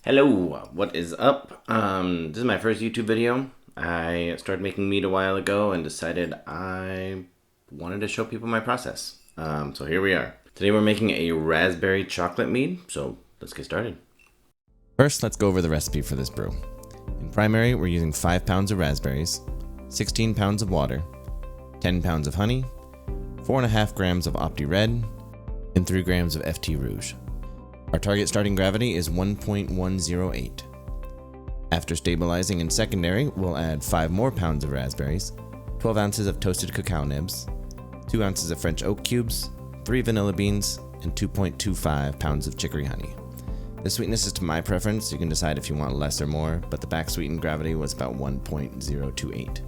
Hello, what is up? This is my first YouTube video. I started making mead a while ago and decided I wanted to show people my process. So here we are. Today we're making a raspberry chocolate mead, so let's get started. First, let's go over the recipe for this brew. In primary, we're using 5 pounds of raspberries, 16 pounds of water, 10 pounds of honey, 4.5 grams of Opti Red, and 3 grams of FT Rouge. Our target starting gravity is 1.108. After stabilizing in secondary, we'll add 5 more pounds of raspberries, 12 ounces of toasted cacao nibs, 2 ounces of French oak cubes, 3 vanilla beans, and 2.25 pounds of chicory honey. The sweetness is to my preference. You can decide if you want less or more, but the back sweetened gravity was about 1.028. So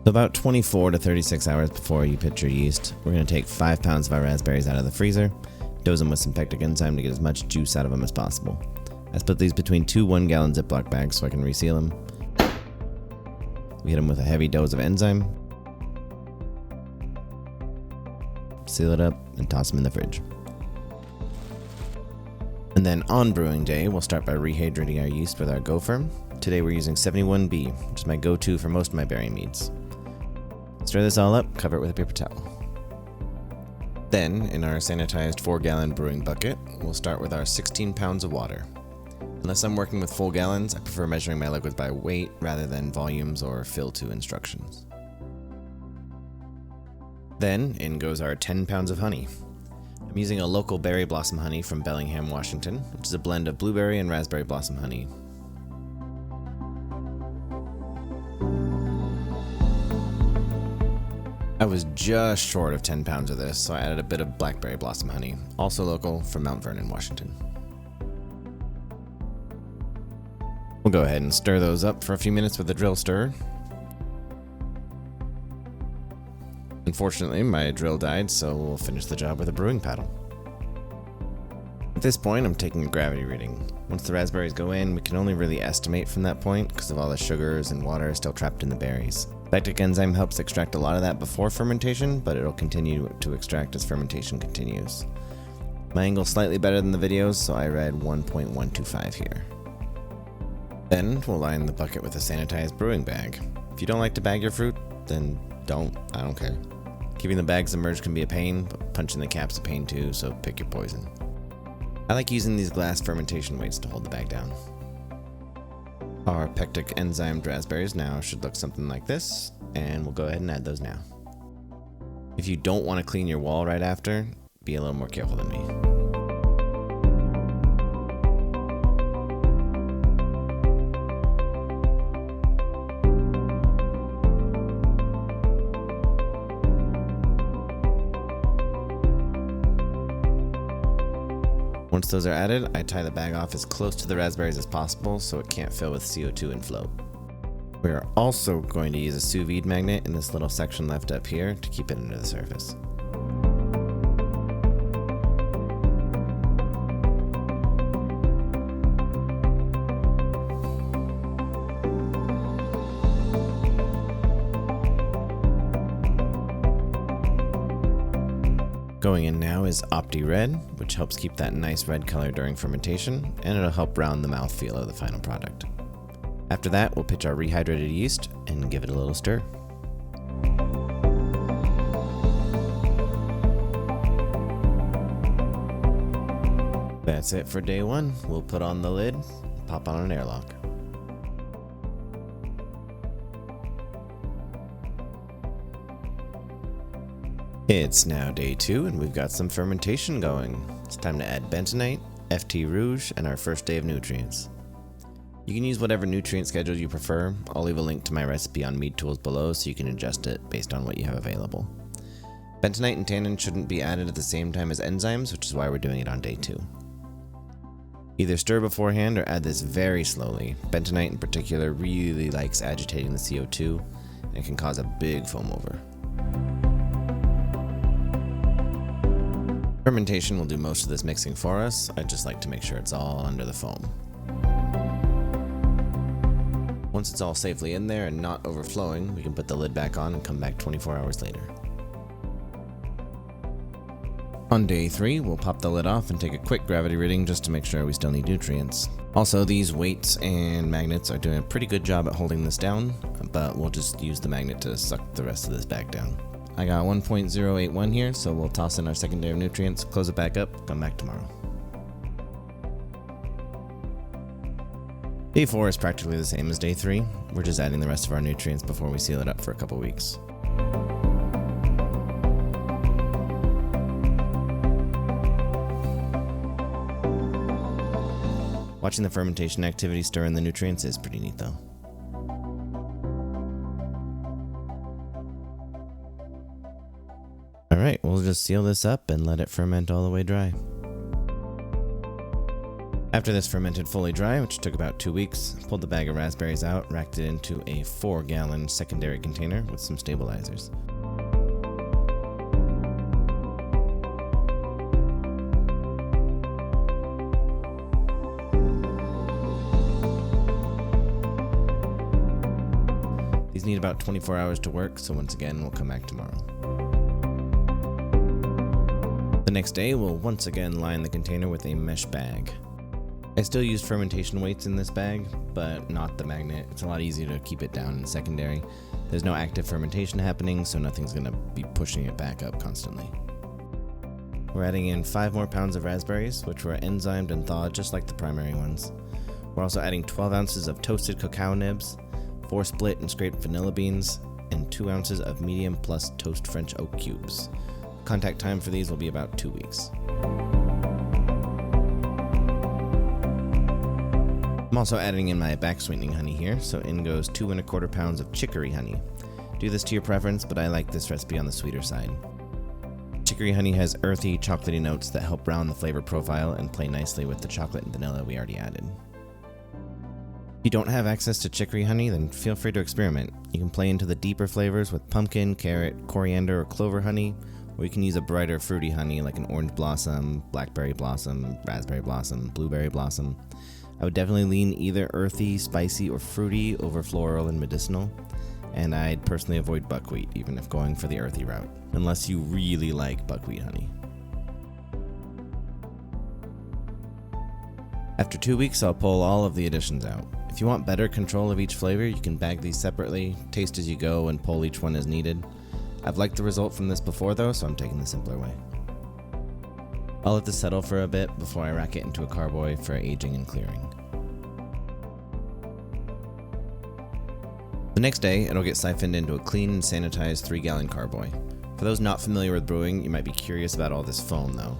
about 24 to 36 hours before you pitch your yeast, we're going to take 5 pounds of our raspberries out of the freezer, dose them with some pectic enzyme to get as much juice out of them as possible. I split these between 2 1-gallon Ziploc bags so I can reseal them. We hit them with a heavy dose of enzyme, seal it up, and toss them in the fridge. And then on brewing day, we'll start by rehydrating our yeast with our gopher. Today we're using 71B, which is my go-to for most of my berry meads. Stir this all up, cover it with a paper towel. Then, in our sanitized 4-gallon brewing bucket, we'll start with our 16 pounds of water. Unless I'm working with full gallons, I prefer measuring my liquids by weight rather than volumes or fill to instructions. Then, in goes our 10 pounds of honey. I'm using a local berry blossom honey from Bellingham, Washington, which is a blend of blueberry and raspberry blossom honey. I was just short of 10 pounds of this, so I added a bit of blackberry blossom honey, also local from Mount Vernon, Washington. We'll go ahead and stir those up for a few minutes with a drill stirrer. Unfortunately, my drill died, so we'll finish the job with a brewing paddle. At this point, I'm taking a gravity reading. Once the raspberries go in, we can only really estimate from that point because of all the sugars and water still trapped in the berries. Pectic enzyme helps extract a lot of that before fermentation, but it'll continue to extract as fermentation continues. My angle's slightly better than the videos, so I read 1.125 here. Then we'll line the bucket with a sanitized brewing bag. If you don't like to bag your fruit, then don't. I don't care. Keeping the bags submerged can be a pain, but punching the cap's a pain too, so pick your poison. I like using these glass fermentation weights to hold the bag down. Our pectic enzymed raspberries now should look something like this, and we'll go ahead and add those now. If you don't want to clean your wall right after, be a little more careful than me. Once those are added, I tie the bag off as close to the raspberries as possible so it can't fill with CO2 and float. We are also going to use a sous vide magnet in this little section left up here to keep it under the surface. Going in now is Opti Red, which helps keep that nice red color during fermentation, and it'll help round the mouthfeel of the final product. After that, we'll pitch our rehydrated yeast and give it a little stir. That's it for day 1. We'll put on the lid, pop on an airlock. It's now day 2 and we've got some fermentation going. It's time to add bentonite, FT Rouge, and our first day of nutrients. You can use whatever nutrient schedule you prefer. I'll leave a link to my recipe on Mead Tools below so you can adjust it based on what you have available. Bentonite and tannin shouldn't be added at the same time as enzymes, which is why we're doing it on day 2. Either stir beforehand or add this very slowly. Bentonite in particular really likes agitating the CO2 and can cause a big foam over. Fermentation will do most of this mixing for us. I just like to make sure it's all under the foam. Once it's all safely in there and not overflowing, we can put the lid back on and come back 24 hours later. On day 3, we'll pop the lid off and take a quick gravity reading just to make sure we still need nutrients. Also, these weights and magnets are doing a pretty good job at holding this down, but we'll just use the magnet to suck the rest of this back down. I got 1.081 here, so we'll toss in our second day of nutrients, close it back up, come back tomorrow. Day 4 is practically the same as day 3. We're just adding the rest of our nutrients before we seal it up for a couple weeks. Watching the fermentation activity stir in the nutrients is pretty neat though. Alright, we'll just seal this up and let it ferment all the way dry. After this fermented fully dry, which took about 2 weeks, pulled the bag of raspberries out, racked it into a 4-gallon secondary container with some stabilizers. These need about 24 hours to work, so once again, we'll come back tomorrow. The next day, we'll once again line the container with a mesh bag. I still use fermentation weights in this bag, but not the magnet. It's a lot easier to keep it down in secondary. There's no active fermentation happening, so nothing's going to be pushing it back up constantly. We're adding in 5 more pounds of raspberries, which were enzymed and thawed just like the primary ones. We're also adding 12 ounces of toasted cacao nibs, 4 split and scraped vanilla beans, and 2 ounces of medium plus toast French oak cubes. Contact time for these will be about 2 weeks. I'm also adding in my back sweetening honey here, so in goes 2 1/4 pounds of chicory honey. Do this to your preference, but I like this recipe on the sweeter side. Chicory honey has earthy, chocolatey notes that help round the flavor profile and play nicely with the chocolate and vanilla we already added. If you don't have access to chicory honey, then feel free to experiment. You can play into the deeper flavors with pumpkin, carrot, coriander, or clover honey, or you can use a brighter fruity honey like an orange blossom, blackberry blossom, raspberry blossom, blueberry blossom. I would definitely lean either earthy, spicy, or fruity over floral and medicinal, and I'd personally avoid buckwheat even if going for the earthy route, unless you really like buckwheat honey. After 2 weeks, I'll pull all of the additions out. If you want better control of each flavor, you can bag these separately, taste as you go, and pull each one as needed. I've liked the result from this before though, so I'm taking the simpler way. I'll let this settle for a bit before I rack it into a carboy for aging and clearing. The next day, it'll get siphoned into a clean and sanitized 3-gallon carboy. For those not familiar with brewing, you might be curious about all this foam though.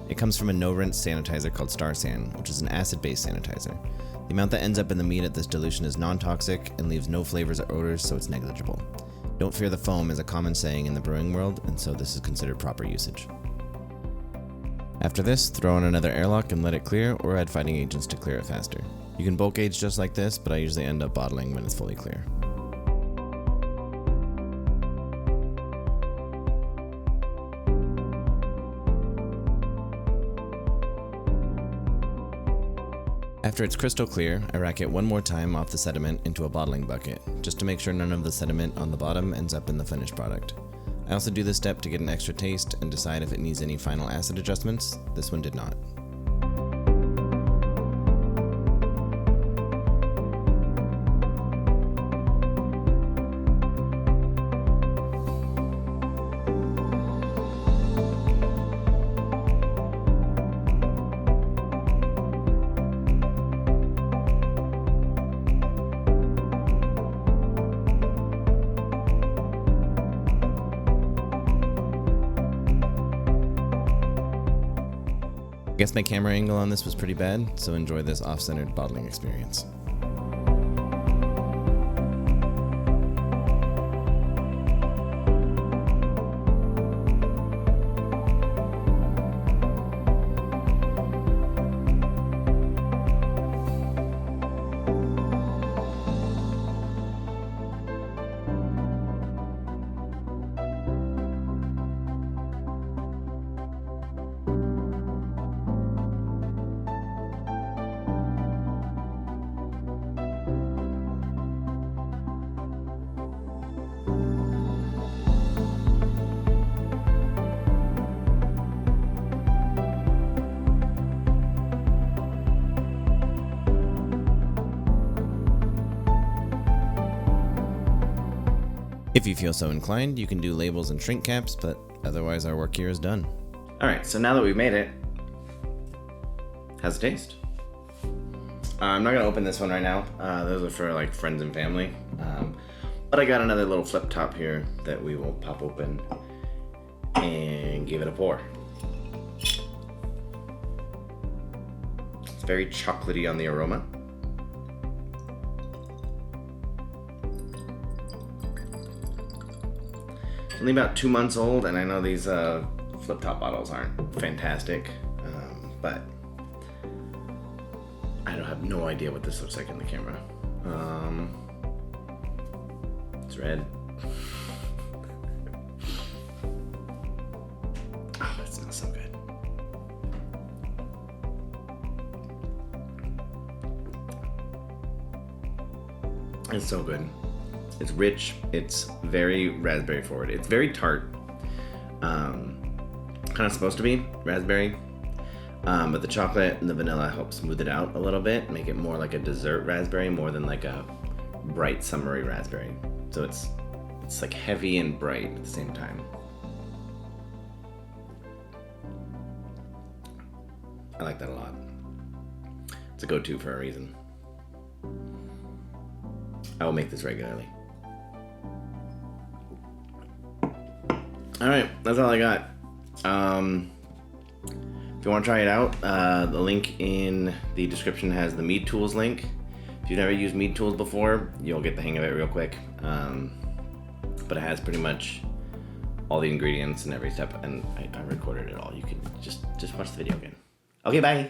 It comes from a no-rinse sanitizer called Star San, which is an acid-based sanitizer. The amount that ends up in the mead at this dilution is non-toxic and leaves no flavors or odors, so it's negligible. Don't fear the foam is a common saying in the brewing world, and so this is considered proper usage. After this, throw in another airlock and let it clear, or add fighting agents to clear it faster. You can bulk age just like this, but I usually end up bottling when it's fully clear. After it's crystal clear, I rack it one more time off the sediment into a bottling bucket, just to make sure none of the sediment on the bottom ends up in the finished product. I also do this step to get an extra taste and decide if it needs any final acid adjustments. This one did not. I guess my camera angle on this was pretty bad, so enjoy this off-centered bottling experience. If you feel so inclined, you can do labels and shrink caps, but otherwise our work here is done. Alright, so now that we've made it, how's it taste? I'm not gonna open this one right now. Those are for like friends and family. But I got another little flip top here that we will pop open and give it a pour. It's very chocolatey on the aroma. It's only about 2 months old, and I know these flip top bottles aren't fantastic, but I don't have no idea what this looks like in the camera. It's red. Oh, that smells so good. It's so good. It's rich. It's very raspberry forward. It's very tart. Kind of supposed to be raspberry. But the chocolate and the vanilla help smooth it out a little bit, make it more like a dessert raspberry more than like a bright summery raspberry. So it's like heavy and bright at the same time. I like that a lot. It's a go-to for a reason. I will make this regularly. Alright, that's all I got. If you want to try it out, the link in the description has the Mead Tools link. If you've never used Mead Tools before, you'll get the hang of it real quick. But it has pretty much all the ingredients and every step, and I recorded it all. You can just watch the video again. Okay, bye!